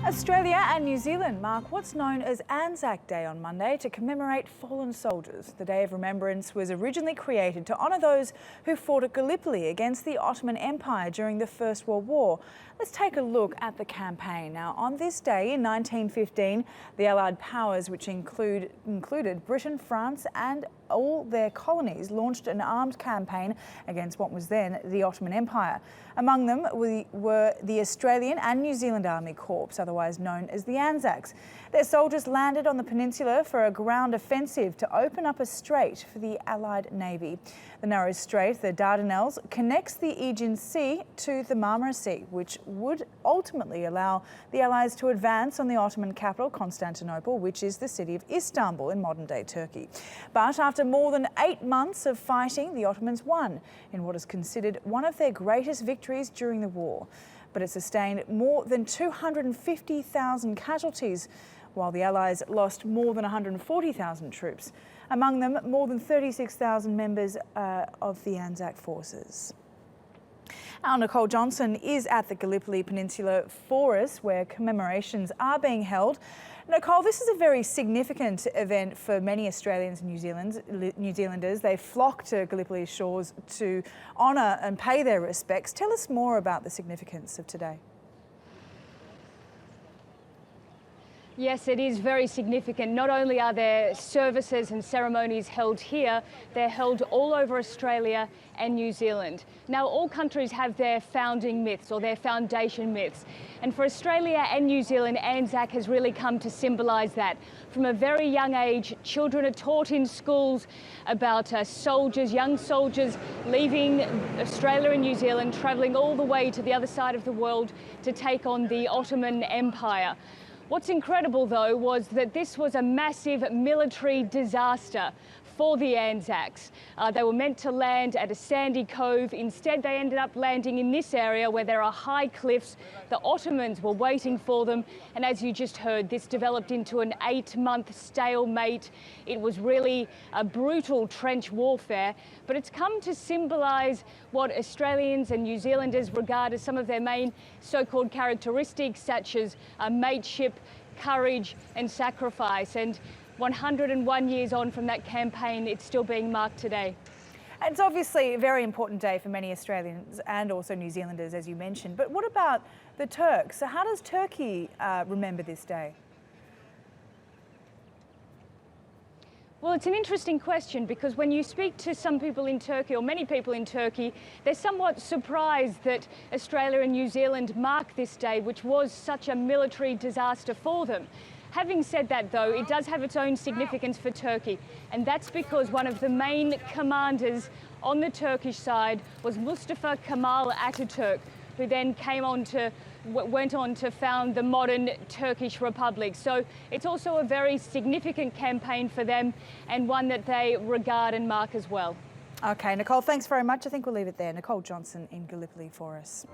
Australia and New Zealand mark what's known as Anzac Day on Monday to commemorate fallen soldiers. The Day of Remembrance was originally created to honour those who fought at Gallipoli against the Ottoman Empire during the First World War. Let's take a look at the campaign. Now, on this day in 1915, the Allied powers, which included Britain, France and all their colonies, launched an armed campaign against what was then the Ottoman Empire. Among them were the Australian and New Zealand Army Corps, otherwise known as the Anzacs. Their soldiers landed on the peninsula for a ground offensive to open up a strait for the Allied Navy. The narrow strait, the Dardanelles, connects the Aegean Sea to the Marmara Sea, which would ultimately allow the Allies to advance on the Ottoman capital, Constantinople, which is the city of Istanbul in modern-day Turkey. But after more than 8 months of fighting, the Ottomans won in what is considered one of their greatest victories during the war. But it sustained more than 250,000 casualties, while the Allies lost more than 140,000 troops, among them more than 36,000 members of the Anzac forces. Our Nicole Johnston is at the Gallipoli Peninsula for us, where commemorations are being held. Nicole, this is a very significant event for many Australians and New Zealanders. They flock to Gallipoli shores to honour and pay their respects. Tell us more about the significance of today. Yes, it is very significant. Not only are there services and ceremonies held here, they're held all over Australia and New Zealand. Now, all countries have their founding myths or their foundation myths. And for Australia and New Zealand, Anzac has really come to symbolise that. From a very young age, children are taught in schools about young soldiers leaving Australia and New Zealand, travelling all the way to the other side of the world to take on the Ottoman Empire. What's incredible, though, was that this was a massive military disaster for the Anzacs. They were meant to land at a sandy cove. Instead, they ended up landing in this area where there are high cliffs. The Ottomans were waiting for them. And as you just heard, this developed into an 8-month stalemate. It was really a brutal trench warfare, but it's come to symbolise what Australians and New Zealanders regard as some of their main so-called characteristics, such as mateship, courage and sacrifice. And 101 years on from that campaign, it's still being marked today. And it's obviously a very important day for many Australians and also New Zealanders, as you mentioned. But what about the Turks? So how does Turkey remember this day? Well, it's an interesting question, because when you speak to some people in Turkey, or many people in Turkey, they're somewhat surprised that Australia and New Zealand mark this day, which was such a military disaster for them. Having said that, though, it does have its own significance for Turkey, and that's because one of the main commanders on the Turkish side was Mustafa Kemal Atatürk, who then went on to found the modern Turkish Republic. So it's also a very significant campaign for them, and one that they regard and mark as well. Okay, Nicole, thanks very much. I think we'll leave it there. Nicole Johnston in Gallipoli for us.